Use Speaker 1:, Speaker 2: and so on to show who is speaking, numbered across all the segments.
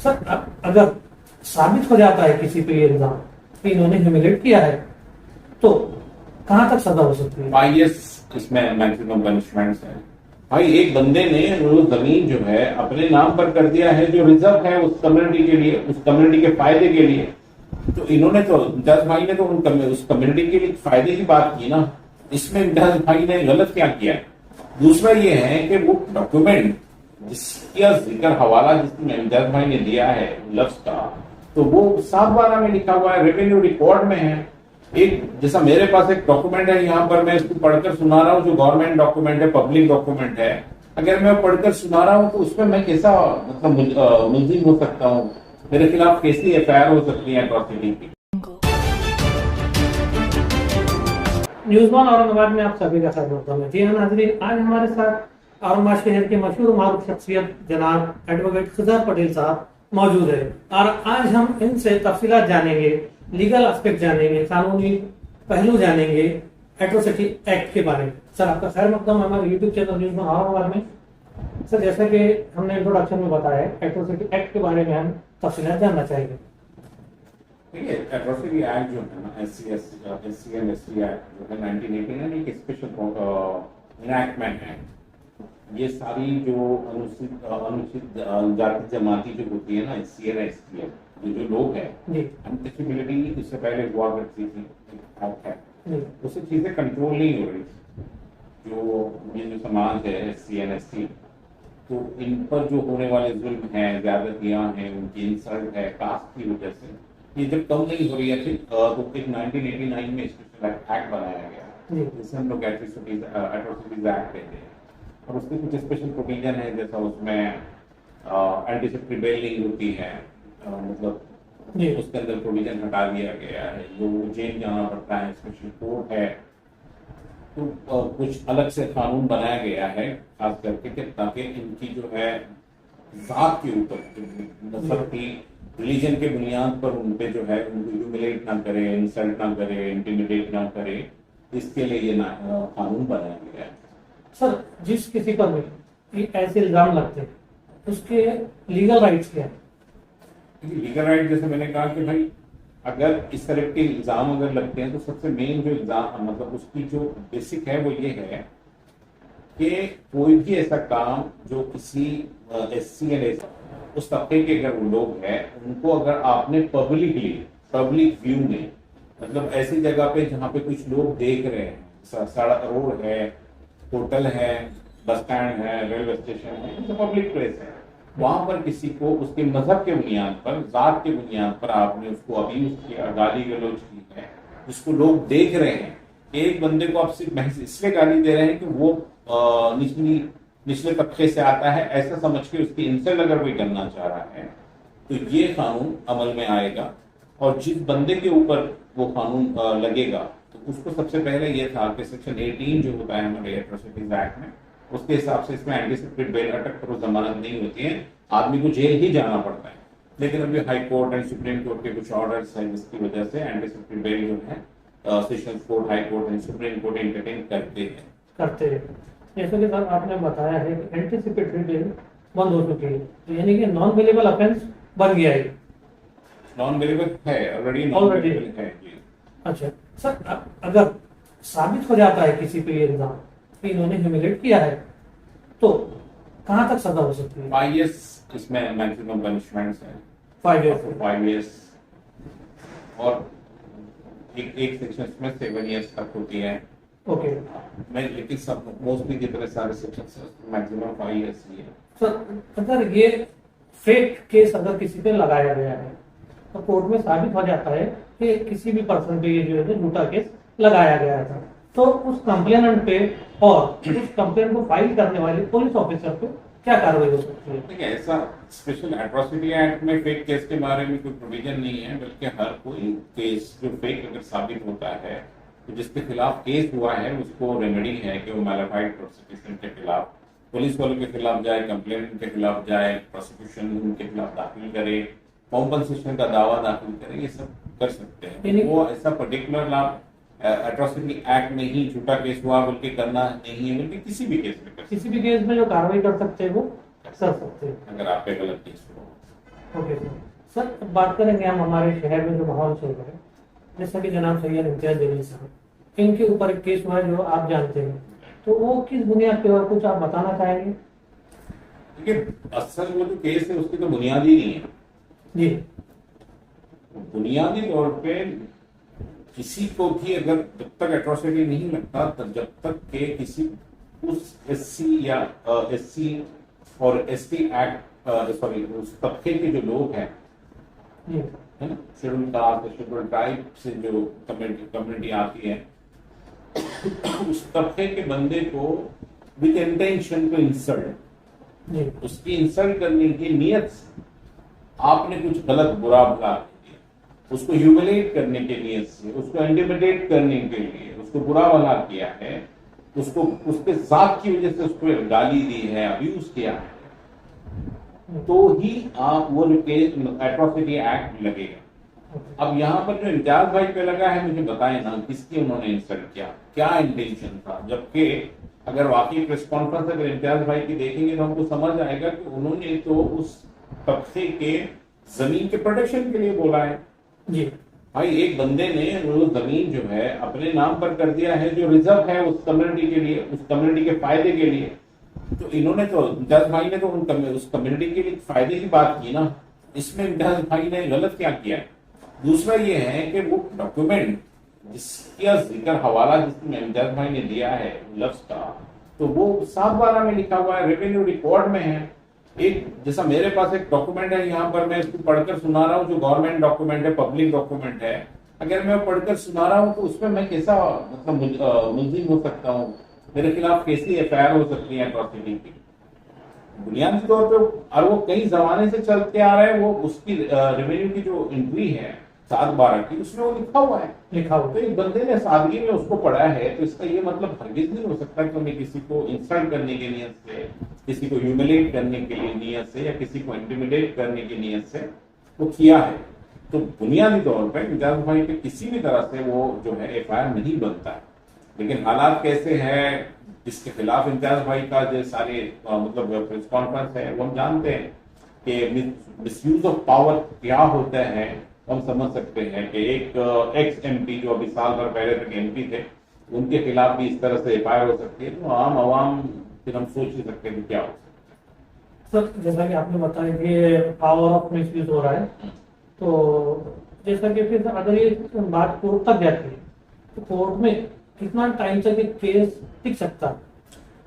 Speaker 1: Sir अगर साबित हो जाता है किसी पे ये इल्जाम कि इन्होंने ह्यूमिलेट किया है तो कहां तक सजा हो सकती है?
Speaker 2: 5 years इसमें मैक्सिमम पनिशमेंट है। भाई एक बंदे ने वो जमीन जो है अपने नाम पर कर दिया है जो रिजर्व है उस कम्युनिटी के लिए, उस कम्युनिटी के फायदे के लिए। तो इन्होंने तो इम्तियाज भाई ने तो उस कम्युनिटी के लिए फायदे की बात की ना। इसमें इम्तियाज भाई ने गलत क्या किया? दूसरा ये है कि वो डॉक्यूमेंट जिसका जिक्र हवाला जिसमें इम्तियाज भाई ने दिया है लफ्ज का, तो वो 7/12 में लिखा हुआ है, रेवेन्यू रिकॉर्ड में है। एक जैसा मेरे पास एक डॉक्यूमेंट है, यहाँ पर मैं इसको पढ़कर सुना रहा हूँ, जो गवर्नमेंट डॉक्यूमेंट है, पब्लिक डॉक्यूमेंट है। अगर मैं पढ़कर सुना रहा हूँ तो उसमें मैं कैसा मतलब मुलजिम हो सकता हूँ? मेरे खिलाफ कैसी एफआईआर हो सकती है एट्रॉसिटी की?
Speaker 1: न्यूज़ वन औरंगाबाद में आप सभी का स्वागत है। जी हाँ नाज़रीन, आज हमारे साथ औरंगाबाद शहर के मशहूर मारूफ शख्सियत जनाब एडवोकेट खिज़र पटेल साहब मौजूद है और आज हम इनसे तफसीलात जानेंगे, लीगल एस्पेक्ट जानेंगे, कानूनी पहलू जानेंगे एट्रोसिटी एक्ट के बारे में। सर आपका खैर मकदम हमारे YouTube channel news one Aurangabad में। सर जैसे कि हमने इंट्रोडक्शन में बताया एट्रोसिटी एक्ट के बारे में हम तफसीलात जानना चाहेंगे।
Speaker 2: देखिए एट्रॉसिटी एक्ट जो है ना, SC एंड ST एक्ट जो है 1989 एक स्पेशल इनैक्टमेंट है। ये सारी जो अनुसूचित जाति जमाती जो होती है ना, SC एंड ST जो लोग हैं, अनटचेबिलिटी इससे पहले हुआ करती थी, एक्ट है, उससे चीजें कंट्रोल नहीं हो रही थी। जो समाज है SC एंड ST, तो इन पर जो होने वाले जुल्म हैं, ज्यादतियां हैं, उनकी इंसल्ट है कास्ट की वजह से, ये जब कम नहीं हो रही है तो फिर 1989 में स्पेशल एक्ट बनाया गया जिसे हम लोग एट्रोसिटीज एक्ट कहते हैं। और उसके कुछ स्पेशल प्रोविजन है, जैसा उसमें एंटीसिपेटरी बेल नहीं होती है, मतलब उसके अंदर प्रोविजन हटा दिया गया है, जो जेल जाना पड़ता है, स्पेशल कोर्ट है। तो कुछ अलग से कानून बनाया गया है खास करके ताकि इनकी जो है जात के ऊपर नस्ल की रिलीजन के बुनियाद पर उन पे जो है उनको ह्यूमिलेट ना करे, इंसल्ट ना करे, इंटिमिडेट ना करे, इसके लिए ये कानून बनाया गया है।
Speaker 1: सर जिस किसी पर भी ऐसे इल्जाम लगते हैं उसके लीगल राइट्स क्या है?
Speaker 2: लीगल राइट जैसे मैंने कहा कि भाई अगर इस तरह के इल्जाम अगर लगते हैं तो सबसे मेन जो इल्जाम मतलब उसकी जो बेसिक है वो ये है कि कोई भी ऐसा काम जो किसी SC एंड उस तबके के अगर वो लोग हैं उनको अगर आपने पब्लिक व्यू में, मतलब ऐसी जगह पे जहाँ पे कुछ लोग देख रहे हैं, सड़क रोड है, होटल है, बस स्टैंड है, रेलवे स्टेशन है, तो पब्लिक प्लेस है, वहां पर किसी को उसके मजहब के बुनियाद पर, जात के बुनियाद पर आपने उसको अब्यूज किया, गाली गलौज की है, जिसको लोग देख रहे हैं। एक बंदे को आप सिर्फ इसलिए गाली दे रहे हैं कि वो निचले तबके से आता है, ऐसा समझ के उसकी इंसल्ट अगर कोई करना चाह रहा है तो ये कानून अमल में आएगा। और जिस बंदे के ऊपर वो कानून लगेगा तो उसको सबसे पहले ये था कि सेक्शन 18 जो होता है हमारे एट्रोसिटीज एक्ट में, उसके हिसाब से इसमें एंटीसिपेटरी बेल, अटक करो जमानत नहीं होती है, आदमी को जेल ही जाना पड़ता है। लेकिन अभी high court and supreme court के कुछ ऑर्डर्स हैं जिसकी वजह से एंटीसिपेटरी बेल जो है sessions court, high court and supreme court entertain करते हैं।
Speaker 1: जैसे कि सर आपने बताया है कि एंटीसिपेटरी बेल बंद हो चुकी है, तो यानी कि नॉन बेलेबल ऑफेंस बन गया है।
Speaker 2: नॉन बेलेबल है ऑलरेडी है जी।
Speaker 1: अच्छा सर, अगर साबित हो जाता है किसी पे ये इल्जाम कि इन्होंने ह्यूमिलेट किया है तो कहां तक सजा हो सकती है?
Speaker 2: 5 years इसमें मैक्सिमम पनिशमेंट्स है।
Speaker 1: 5
Speaker 2: years और एक सेक्शन में 7 years तक होती है।
Speaker 1: ओके
Speaker 2: मैं लेकिन सब मोस्टली जितने सारे सेक्शन मैक्सिमम 5 years ही है।
Speaker 1: सर अगर ये फेक केस अगर किसी पे लगाया गया है तो कोर्ट में साबित हो जाता है कि किसी भी पर्सन पे ये जो है झूठा केस लगाया गया था, तो उस कंप्लेनेंट पे और उस कंप्लेंट को फाइल करने वाले पुलिस ऑफिसर पे क्या कार्रवाई हो सकती है?
Speaker 2: देखिए ऐसा स्पेशल एट्रॉसिटी एक्ट में फेक केस के बारे में कोई प्रोविजन नहीं है, बल्कि हर कोई केस जो फेक अगर साबित होता है तो जिसके खिलाफ केस हुआ है उसको रेमेडी है कि वो मैलिफाइड प्रोसिक्यूशन के खिलाफ, पुलिस वालों के खिलाफ जाए, कंप्लेनेंट के खिलाफ जाए, प्रोसिक्यूशन उनके खिलाफ दाखिल करे, कॉम्पनसेशन का दावा दाखिल करे, ये सब कर सकते हैं। वो ऐसा पर्टिकुलर लाभ एट्रॉसिटी एक्ट में ही झूठा केस हुआ बल्कि करना नहीं है, बल्कि किसी भी केस में
Speaker 1: किसी भी केस में जो कार्रवाई कर सकते हैं वो कर सकते हैं
Speaker 2: अगर आप पे गलत केस हुआ।
Speaker 1: Okay sir. सर अब बात करेंगे हम हमारे शहर में जो माहौल चल रहा है, जैसा कि जनाब सैयद इम्तियाज जलील साहब, इनके ऊपर एक केस हुआ है जो आप जानते हैं, तो वो किस बुनियाद पे और कुछ आप बताना चाहेंगे?
Speaker 2: देखिए, असल वो जो केस है उसकी तो बुनियाद ही नहीं है।
Speaker 1: जी
Speaker 2: बुनियादी तौर पे किसी को भी अगर जब तक एट्रोसिटी नहीं लगता तब जब तक के किसी उस एससी या एससी और एसटी एक्ट सॉरी उस तबके के जो लोग हैं,
Speaker 1: जी
Speaker 2: है ना, शेड्यूल कास्ट शेड्यूल ट्राइब से जो कम्युनिटी आती है, उस तबके के बंदे को विद इंटेंशन टू इंसल्ट,
Speaker 1: जी
Speaker 2: उसकी इंसल्ट करने की नियत से आपने कुछ गलत बुरा भला किया, उसको ह्यूमिलेट करने के नियत से, उसको इंटिमिडेट करने के लिए उसको बुरा भला किया है, उसको उसके जात की वजह से उसको गाली दी है, अब्यूज किया है, तो ही आप वो एट्रोसिटी एक्ट लगेगा। अब यहाँ पर जो इम्तियाज भाई पे लगा है, मुझे बताएं ना किसकी उन्होंने इंसल्ट किया, क्या इंटेंशन था, जबकि अगर वाकई प्रेस कॉन्फ्रेंस अगर इम्तियाज भाई की देखेंगे तो हमको समझ आएगा कि उन्होंने तो उस तबके के जमीन के प्रोटेक्शन के लिए बोला है।
Speaker 1: जी
Speaker 2: भाई एक बंदे ने वो जमीन जो है अपने नाम पर कर दिया है जो रिजर्व है उस कम्युनिटी के लिए, उस कम्युनिटी के फायदे के लिए, तो इन्होंने तो इम्तियाज भाई ने तो उस कम्युनिटी के लिए फायदे की बात की ना, इसमें इम्तियाज भाई ने गलत क्या किया है? दूसरा ये है कि वो डॉक्यूमेंट जिसका जिक्र हवाला जिसमें इम्तियाज भाई ने दिया है लफ्ज का, तो वो 7/12 में लिखा हुआ है, रेवेन्यू रिकॉर्ड में है। एक जैसा मेरे पास एक डॉक्यूमेंट है, यहाँ पर मैं इसको पढ़कर सुना रहा हूँ, जो गवर्नमेंट डॉक्यूमेंट है, पब्लिक डॉक्यूमेंट है, अगर मैं पढ़कर सुना रहा हूँ तो उसमें मैं कैसा मतलब मुलजिम हो सकता हूँ, मेरे खिलाफ कैसी एफआईआर हो सकती है अट्रॉसिटी की? बुनियादी तौर पे और वो कई जमाने से चलते आ रहा है, वो उसकी रेवेन्यू की जो एंट्री है 7/12 की, उसमें वो लिखा हुआ है।
Speaker 1: लिखा हुआ
Speaker 2: तो एक बंदे ने सादगी में उसको पढ़ा है, तो इसका ये मतलब हरगिज नहीं हो सकता कि हमें किसी को इंसल्ट करने की नियत से, किसी को ह्यूमिलेट करने के लिए नियत से, या किसी को इंटिमिडेट करने की नियत से वो किया है। तो बुनियादी तौर पर इम्तियाज भाई पे किसी भी तरह से वो जो है एफआईआर नहीं बनता है। लेकिन हालात कैसे हैं, जिसके खिलाफ इम्तियाज भाई का जो सारे मतलब प्रेस कॉन्फ्रेंस है, वो हम जानते हैं कि मिसयूज ऑफ पावर क्या होता है, हम समझ सकते हैं कि एक एक्स एमपी जो अभी साल भर पहले तक एमपी थे, उनके खिलाफ भी इस तरह से एफआईआर हो सकती है, तो आम आवाम फिर हम सोच नहीं सकते कि क्या हो सकता है।
Speaker 1: सर, जैसा कि आपने बताया कि पावर ऑफ मिसयूज हो रहा है, तो जैसा कि फिर अगर ये बात कोर्ट तक जाती है तो कोर्ट में कितना टाइम तक एक केस टिक सकता है?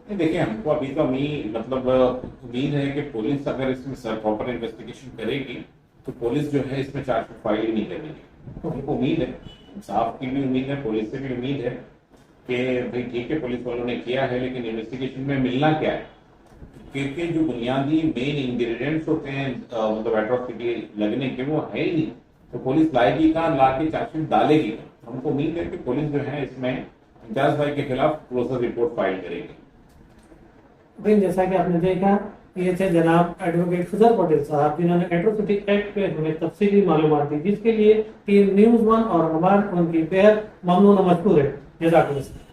Speaker 2: नहीं, देखिए हमको अभी तो मतलब उम्मीद है कि पुलिस अगर इसमें प्रॉपर इन्वेस्टिगेशन करेगी तो पुलिस जो है इसमें चार्जशीट फाइल ही नहीं करेगी। तो हमको उम्मीद है, इंसाफ की भी उम्मीद है, पुलिस से भी उम्मीद है कि भाई ठीक है पुलिस वालों ने किया है, लेकिन इन्वेस्टिगेशन में मिलना क्या है, क्योंकि जो बुनियादी मेन इंग्रेडिएंट्स होते हैं मतलब एट्रोसिटी लगने के वो है ही नहीं, तो पुलिस लाएगी कहाँ, ला के चार्जशीट डालेगी कहाँ? हमको उम्मीद है कि पुलिस जो है इसमें इम्तियाज भाई के खिलाफ क्लोजर रिपोर्ट फाइल करेगी।
Speaker 1: फिर जैसा कि आपने देखा, ये थे जनाब एडवोकेट खजर पटेल साहब, जिन्होंने एट्रोसिटी एक्ट पे हमें तफसीली मालूमात दी, जिसके लिए टीम न्यूज़ 1 और हमारे उनकी बेहद ममनून और मशकूर है। जज़ाकल्लाह।